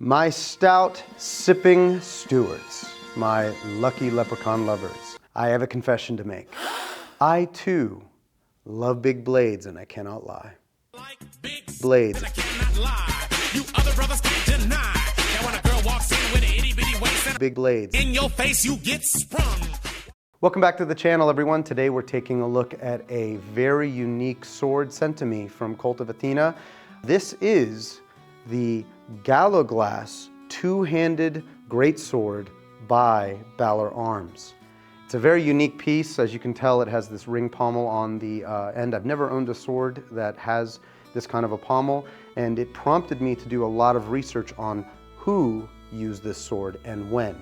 My stout sipping stewards, my lucky leprechaun lovers, I have a confession to make. I too love big blades and I cannot lie. Like big Blades. I cannot lie. You other brothers can't deny. Now when a girl walks in with an itty bitty waist and Big blades. in your face, you get sprung. Welcome back to the channel, everyone. Today we're taking a look at a very unique sword sent to me from Kult of Athena. This is the Gallowglass two-handed greatsword by Balaur Arms. It's a very unique piece. As you can tell, it has this ring pommel on the end. I've never owned a sword that has this kind of a pommel, and it prompted me to do a lot of research on who used this sword and when.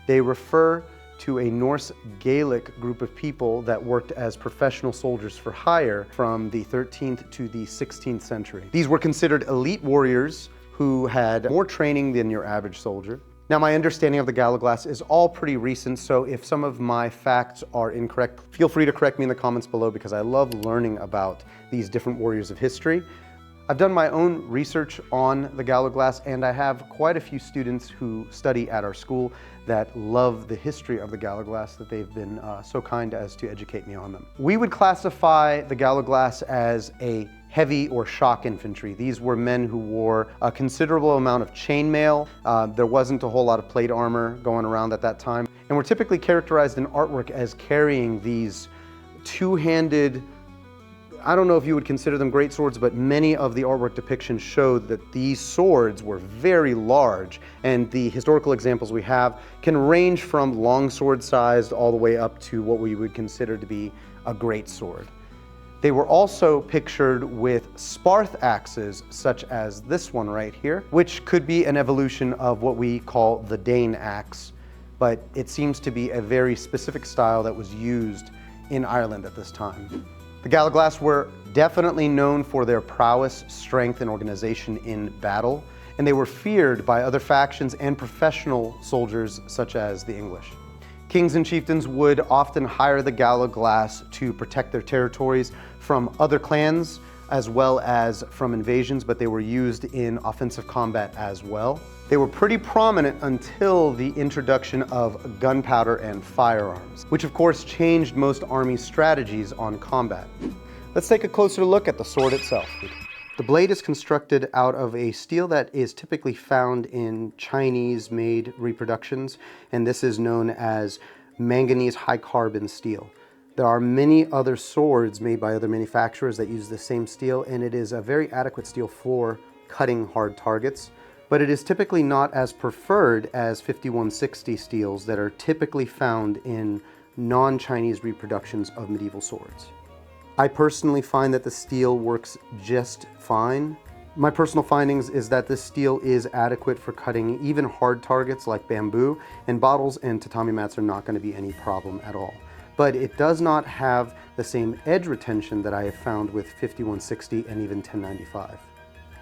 They refer to a Norse Gaelic group of people that worked as professional soldiers for hire from the 13th to the 16th century. These were considered elite warriors who had more training than your average soldier. Now, my understanding of the Gallowglass is all pretty recent, so if some of my facts are incorrect, feel free to correct me in the comments below because I love learning about these different warriors of history. I've done my own research on the Gallowglass, and I have quite a few students who study at our school that love the history of the Gallowglass, that they've been so kind as to educate me on them. We would classify the Gallowglass as a heavy or shock infantry. These were men who wore a considerable amount of chainmail. There wasn't a whole lot of plate armor going around at that time, and were typically characterized in artwork as carrying these two-handed, I don't know if you would consider them great swords, but many of the artwork depictions showed that these swords were very large, and the historical examples we have can range from long sword sized all the way up to what we would consider to be a great sword. They were also pictured with sparth axes, such as this one right here, which could be an evolution of what we call the Dane axe, but it seems to be a very specific style that was used in Ireland at this time. The Gallowglass were definitely known for their prowess, strength, and organization in battle, and they were feared by other factions and professional soldiers such as the English. Kings and chieftains would often hire the Gallowglass to protect their territories from other clans as well as from invasions, but they were used in offensive combat as well. They were pretty prominent until the introduction of gunpowder and firearms, which of course changed most army strategies on combat. Let's take a closer look at the sword itself. The blade is constructed out of a steel that is typically found in Chinese-made reproductions, and this is known as manganese high-carbon steel. There are many other swords made by other manufacturers that use the same steel, and it is a very adequate steel for cutting hard targets, but it is typically not as preferred as 5160 steels that are typically found in non-Chinese reproductions of medieval swords. I personally find that the steel works just fine. My personal findings is that this steel is adequate for cutting even hard targets like bamboo, and bottles and tatami mats are not going to be any problem at all. But it does not have the same edge retention that I have found with 5160 and even 1095.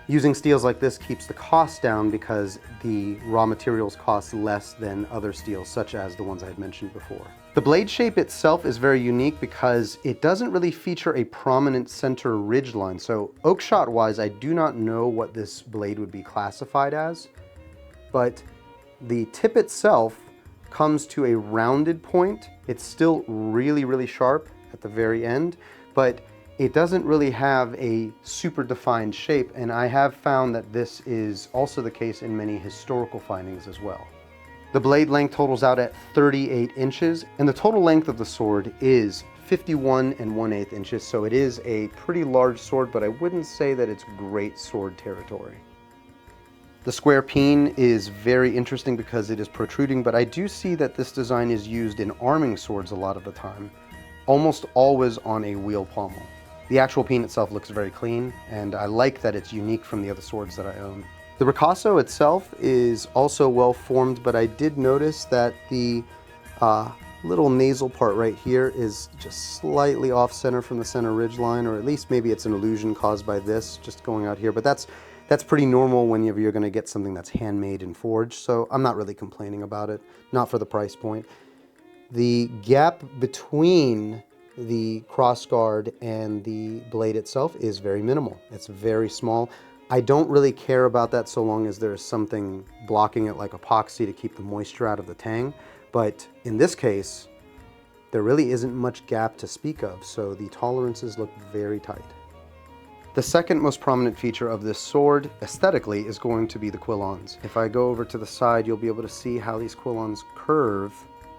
Using steels like this keeps the cost down because the raw materials cost less than other steels, such as the ones I had mentioned before. The blade shape itself is very unique because it doesn't really feature a prominent center ridge line. So oak shot wise, I do not know what this blade would be classified as, but the tip itself comes to a rounded point. It's still really, really sharp at the very end, but it doesn't really have a super defined shape, and I have found that this is also the case in many historical findings as well. The blade length totals out at 38 inches, and the total length of the sword is 51 1/8 inches, so it is a pretty large sword, but I wouldn't say that it's great sword territory. The square peen is very interesting because it is protruding, but I do see that this design is used in arming swords a lot of the time, almost always on a wheel pommel. The actual peen itself looks very clean, and I like that it's unique from the other swords that I own. The ricasso itself is also well formed, but I did notice that the little nasal part right here is just slightly off center from the center ridge line, or at least maybe it's an illusion caused by this just going out here, but that's pretty normal whenever you're going to get something that's handmade and forged, so I'm not really complaining about it, not for the price point. The gap between the crossguard and the blade itself is very minimal. It's very small. I don't really care about that so long as there's something blocking it like epoxy to keep the moisture out of the tang. But in this case, there really isn't much gap to speak of, so the tolerances look very tight. The second most prominent feature of this sword, aesthetically, is going to be the quillons. If I go over to the side, you'll be able to see how these quillons curve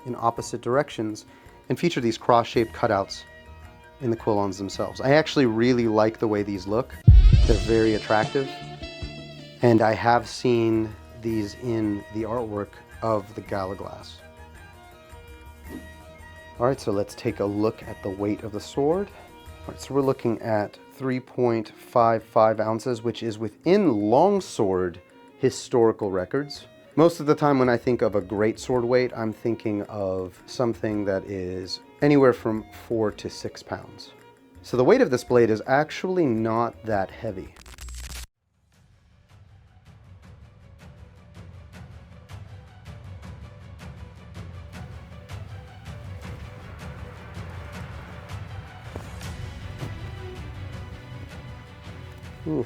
in opposite directions and feature these cross-shaped cutouts in the quillons themselves. I actually really like the way these look. They're very attractive. And I have seen these in the artwork of the Gallowglass. All right, so let's take a look at the weight of the sword. All right, so we're looking at 3.55 ounces, which is within longsword historical records. Most of the time when I think of a greatsword weight, I'm thinking of something that is anywhere from 4 to 6 pounds. So the weight of this blade is actually not that heavy. Ooh.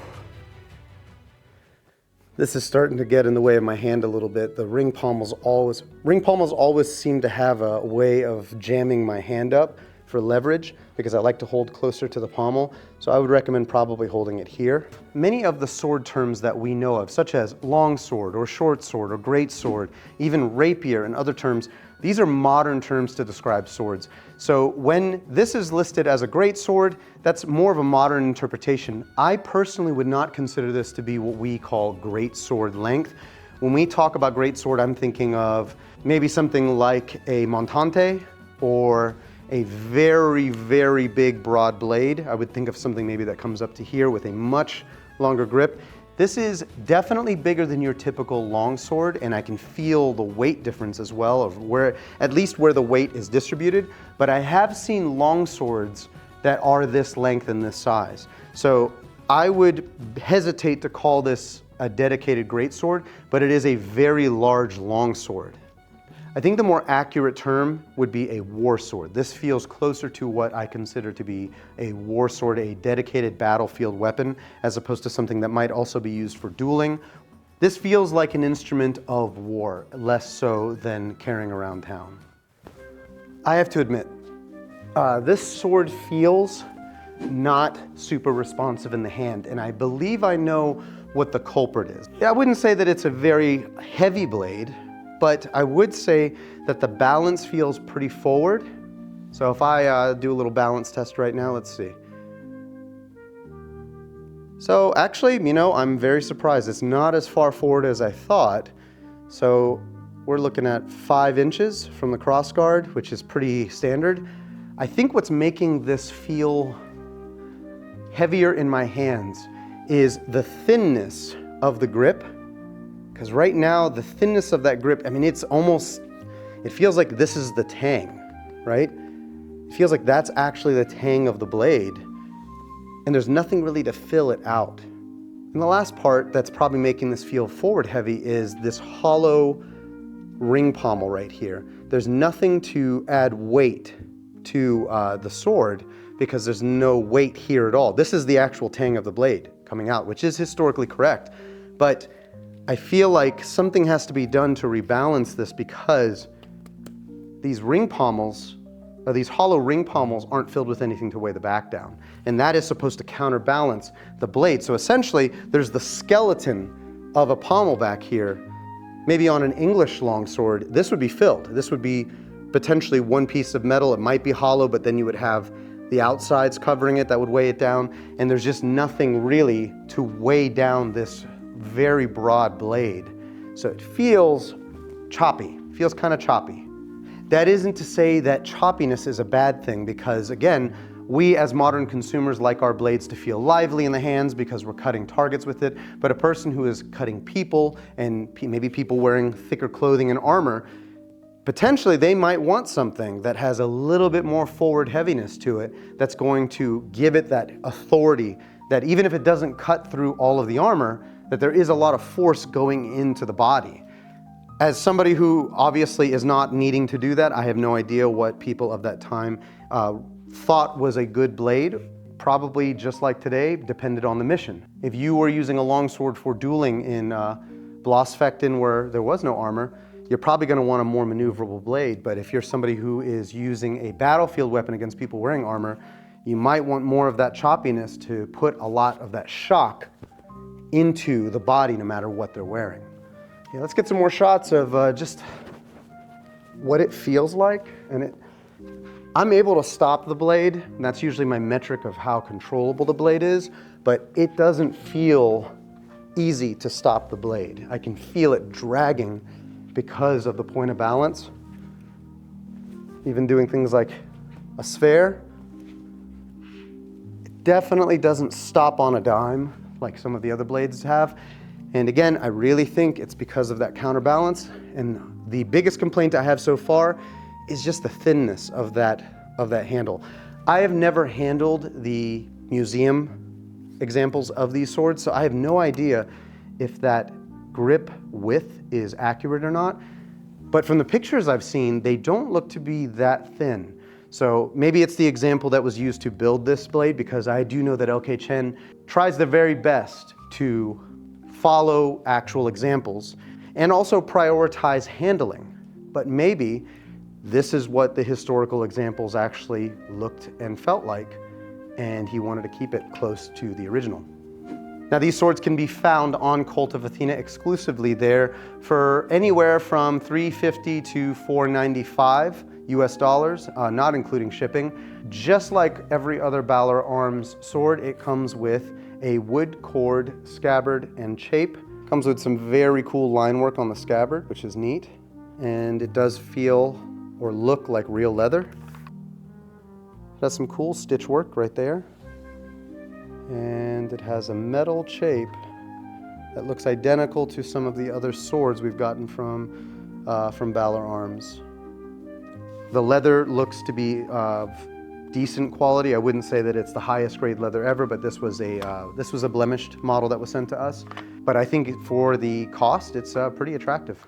This is starting to get in the way of my hand a little bit. The ring pommels always seem to have a way of jamming my hand up for leverage because I like to hold closer to the pommel. So I would recommend probably holding it here. Many of the sword terms that we know of, such as longsword or short sword or great sword, even rapier and other terms, these are modern terms to describe swords. So when this is listed as a great sword, that's more of a modern interpretation. I personally would not consider this to be what we call great sword length. When we talk about great sword, I'm thinking of maybe something like a montante or a very, very big broad blade. I would think of something maybe that comes up to here with a much longer grip. This is definitely bigger than your typical longsword, and I can feel the weight difference as well of where, at least where the weight is distributed. But I have seen longswords that are this length and this size. So I would hesitate to call this a dedicated greatsword, but it is a very large longsword. I think the more accurate term would be a war sword. This feels closer to what I consider to be a war sword, a dedicated battlefield weapon, as opposed to something that might also be used for dueling. This feels like an instrument of war, less so than carrying around town. I have to admit, this sword feels not super responsive in the hand, and I believe I know what the culprit is. I wouldn't say that it's a very heavy blade, but I would say that the balance feels pretty forward. So if I do a little balance test right now, let's see. So actually, you know, I'm very surprised. It's not as far forward as I thought. So we're looking at 5 inches from the crossguard, which is pretty standard. I think what's making this feel heavier in my hands is the thinness of the grip. Because right now, the thinness of that grip, I mean, it feels like this is the tang, right? It feels like that's actually the tang of the blade, and there's nothing really to fill it out. And the last part that's probably making this feel forward heavy is this hollow ring pommel right here. There's nothing to add weight to the sword because there's no weight here at all. This is the actual tang of the blade coming out, which is historically correct, but I feel like something has to be done to rebalance this because these ring pommels, or these hollow ring pommels, aren't filled with anything to weigh the back down. And that is supposed to counterbalance the blade. So essentially, there's the skeleton of a pommel back here. Maybe on an English longsword, this would be filled. This would be potentially one piece of metal. It might be hollow, but then you would have the outsides covering it that would weigh it down. And there's just nothing really to weigh down this very broad blade. So it feels choppy, feels kind of choppy. That isn't to say that choppiness is a bad thing because again, we as modern consumers like our blades to feel lively in the hands because we're cutting targets with it, but a person who is cutting people and maybe people wearing thicker clothing and armor, potentially they might want something that has a little bit more forward heaviness to it that's going to give it that authority that even if it doesn't cut through all of the armor, that there is a lot of force going into the body. As somebody who obviously is not needing to do that, I have no idea what people of that time thought was a good blade. probably just like today, depended on the mission. If you were using a longsword for dueling in Blossfectin where there was no armor, you're probably going to want a more maneuverable blade. But if you're somebody who is using a battlefield weapon against people wearing armor, you might want more of that choppiness to put a lot of that shock into the body no matter what they're wearing. Yeah, let's get some more shots of just what it feels like. And I'm able to stop the blade, and that's usually my metric of how controllable the blade is, but it doesn't feel easy to stop the blade. I can feel it dragging because of the point of balance. Even doing things like a sphere, it definitely doesn't stop on a dime like some of the other blades have. And again, I really think it's because of that counterbalance. And the biggest complaint I have so far is just the thinness of that handle. I have never handled the museum examples of these swords, so I have no idea if that grip width is accurate or not. But from the pictures I've seen, they don't look to be that thin. So maybe it's the example that was used to build this blade, because I do know that LK Chen tries their very best to follow actual examples and also prioritize handling. But maybe this is what the historical examples actually looked and felt like, and he wanted to keep it close to the original. Now, these swords can be found on Kult of Athena exclusively there for anywhere from $350 to $495 US dollars, not including shipping. Just like every other Balaur Arms sword, it comes with a wood cord scabbard and chape. Comes with some very cool line work on the scabbard, which is neat. And it does feel or look like real leather. It has some cool stitch work right there. And it has a metal chape that looks identical to some of the other swords we've gotten from Balaur Arms. The leather looks to be of decent quality. I wouldn't say that it's the highest grade leather ever, but this was a blemished model that was sent to us. But I think for the cost, it's pretty attractive.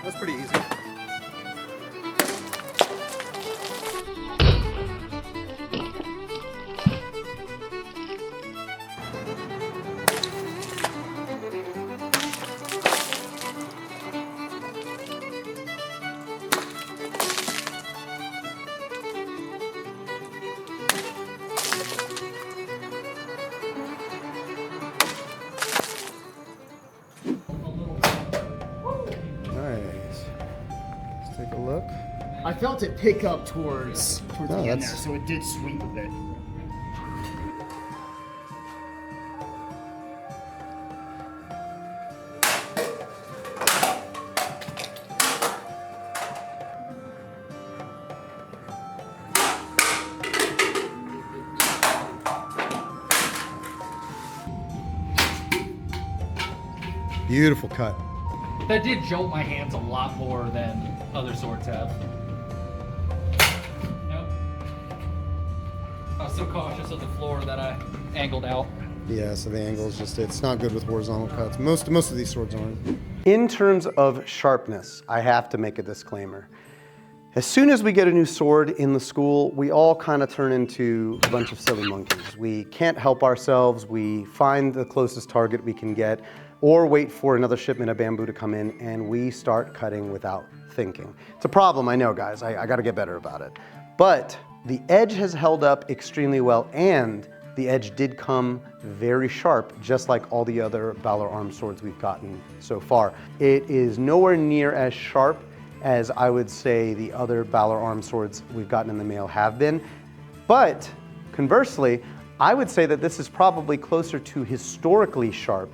That's pretty easy. Take a look. I felt it pick up towards the end there, that's- so it did sweep a bit. Beautiful cut. That did jolt my hands a lot more than other swords have. Nope. I was so cautious of the floor that I angled out. Yeah, so the angle is just, it's not good with horizontal cuts. Most of these swords aren't. In terms of sharpness, I have to make a disclaimer. As soon as we get a new sword in the school, we all kind of turn into a bunch of silly monkeys. We can't help ourselves. We find the closest target we can get, or wait for another shipment of bamboo to come in, and we start cutting without thinking. It's a problem, I know, guys. I got to get better about it. But the edge has held up extremely well, and the edge did come very sharp, just like all the other Balaur Arms swords we've gotten so far. It is nowhere near as sharp as I would say the other Balaur Arms swords we've gotten in the mail have been. But conversely, I would say that this is probably closer to historically sharp,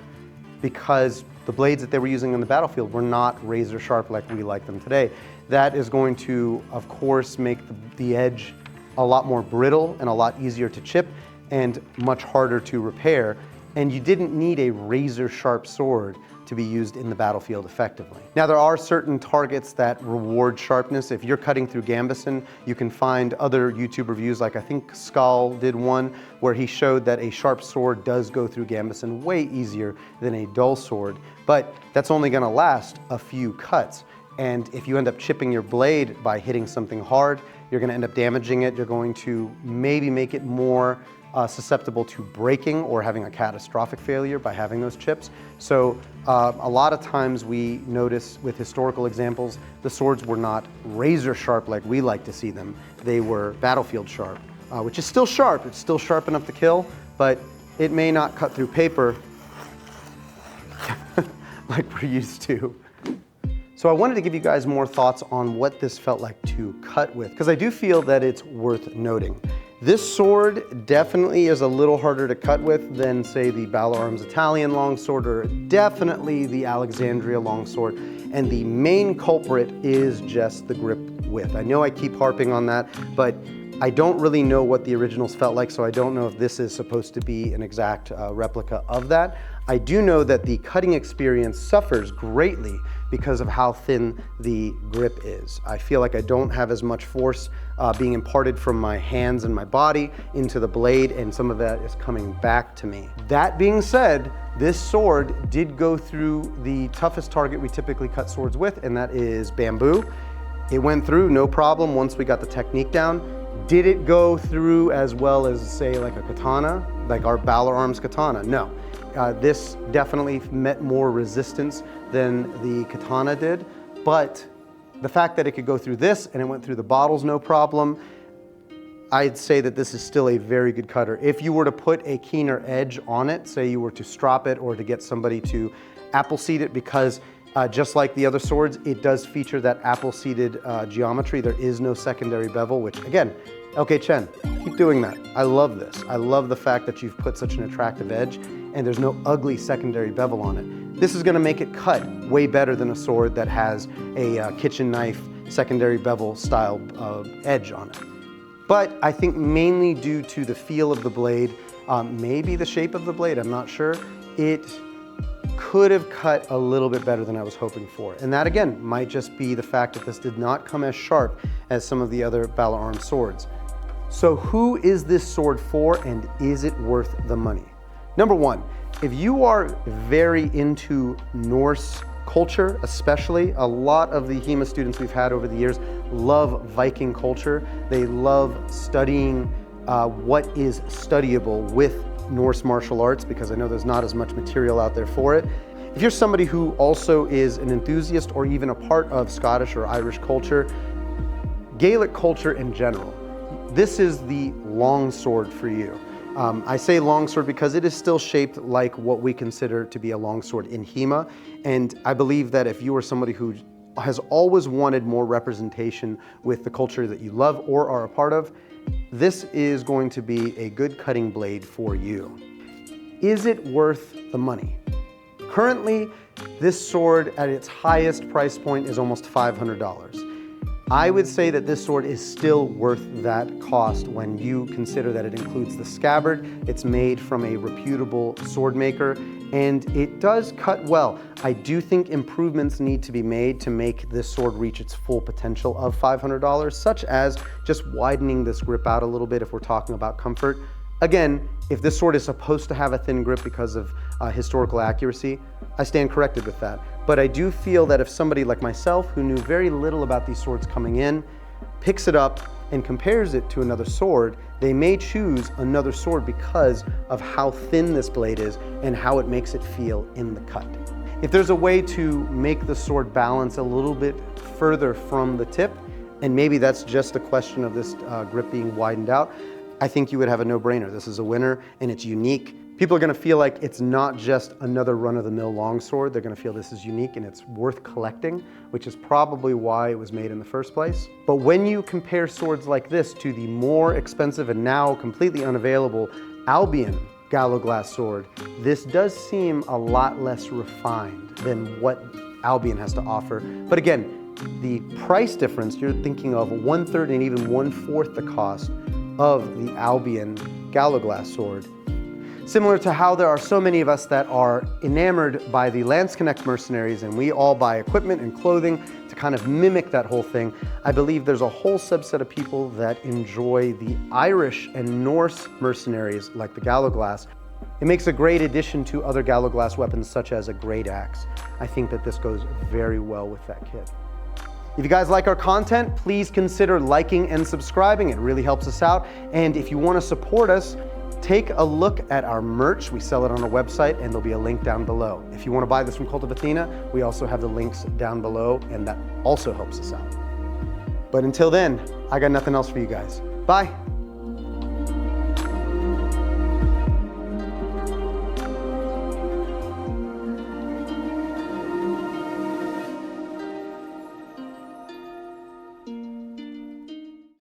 because the blades that they were using on the battlefield were not razor sharp like we like them today. That is going to, of course, make the edge a lot more brittle and a lot easier to chip. and much harder to repair, and you didn't need a razor sharp sword to be used in the battlefield effectively. Now, there are certain targets that reward sharpness. If you're cutting through gambeson, you can find other YouTube reviews, like I think Skull did one, where he showed that a sharp sword does go through gambeson way easier than a dull sword, but that's only gonna last a few cuts. And if you end up chipping your blade by hitting something hard, you're gonna end up damaging it. You're going to maybe make it more susceptible to breaking or having a catastrophic failure by having those chips. So a lot of times we notice with historical examples, the swords were not razor sharp like we like to see them. They were battlefield sharp, which is still sharp. It's still sharp enough to kill, but it may not cut through paper like we're used to. So I wanted to give you guys more thoughts on what this felt like to cut with, because I do feel that it's worth noting. This sword definitely is a little harder to cut with than, say, the Balaur Arms Italian longsword, or definitely the Alexandria longsword. And the main culprit is just the grip width. I know I keep harping on that, but I don't really know what the originals felt like, so I don't know if this is supposed to be an exact replica of that. I do know that the cutting experience suffers greatly because of how thin the grip is. I feel like I don't have as much force being imparted from my hands and my body into the blade, and some of that is coming back to me. That being said, this sword did go through the toughest target we typically cut swords with, and that is bamboo. It went through no problem once we got the technique down. Did it go through as well as, say, like a katana, like our Balaur Arms katana? No. This definitely met more resistance than the katana did, but the fact that it could go through this and it went through the bottles no problem, I'd say that this is still a very good cutter. If you were to put a keener edge on it, say you were to strop it or to get somebody to apple-seed it, because just like the other swords, it does feature that apple-seated geometry. There is no secondary bevel, which again, LK Chen, keep doing that. I love this. I love the fact that you've put such an attractive edge and there's no ugly secondary bevel on it. This is gonna make it cut way better than a sword that has a kitchen knife secondary bevel style edge on it. But I think mainly due to the feel of the blade, maybe the shape of the blade, I'm not sure, it could have cut a little bit better than I was hoping for. And that again, might just be the fact that this did not come as sharp as some of the other Balaur Arms swords. So who is this sword for, and is it worth the money? Number one, if you are very into Norse culture, especially, a lot of the HEMA students we've had over the years love Viking culture. They love studying what is studyable with Norse martial arts, because I know there's not as much material out there for it. If you're somebody who also is an enthusiast or even a part of Scottish or Irish culture, Gaelic culture in general, this is the long sword for you. I say longsword because it is still shaped like what we consider to be a longsword in HEMA, and I believe that if you are somebody who has always wanted more representation with the culture that you love or are a part of, this is going to be a good cutting blade for you. Is it worth the money? Currently, this sword at its highest price point is almost $500. I would say that this sword is still worth that cost when you consider that it includes the scabbard, it's made from a reputable sword maker, and it does cut well. I do think improvements need to be made to make this sword reach its full potential of $500, such as just widening this grip out a little bit if we're talking about comfort. Again, if this sword is supposed to have a thin grip because of historical accuracy, I stand corrected with that. But I do feel that if somebody like myself, who knew very little about these swords coming in, picks it up and compares it to another sword, they may choose another sword because of how thin this blade is and how it makes it feel in the cut. If there's a way to make the sword balance a little bit further from the tip, and maybe that's just a question of this grip being widened out, I think you would have a no-brainer. This is a winner and it's unique. People are gonna feel like it's not just another run-of-the-mill longsword. They're gonna feel this is unique and it's worth collecting, which is probably why it was made in the first place. But when you compare swords like this to the more expensive and now completely unavailable Albion Gallowglass sword, this does seem a lot less refined than what Albion has to offer. But again, the price difference, you're thinking of 1/3 and even 1/4 the cost of the Albion Gallowglass sword. Similar to how there are so many of us that are enamored by the Landsknecht mercenaries and we all buy equipment and clothing to kind of mimic that whole thing, I believe there's a whole subset of people that enjoy the Irish and Norse mercenaries like the Gallowglass. It makes a great addition to other Gallowglass weapons such as a great axe. I think that this goes very well with that kit. If you guys like our content, please consider liking and subscribing. It really helps us out. And if you want to support us, take a look at our merch. We sell it on our website and there'll be a link down below. If you want to buy this from Kult of Athena, we also have the links down below and that also helps us out. But until then, I got nothing else for you guys. Bye.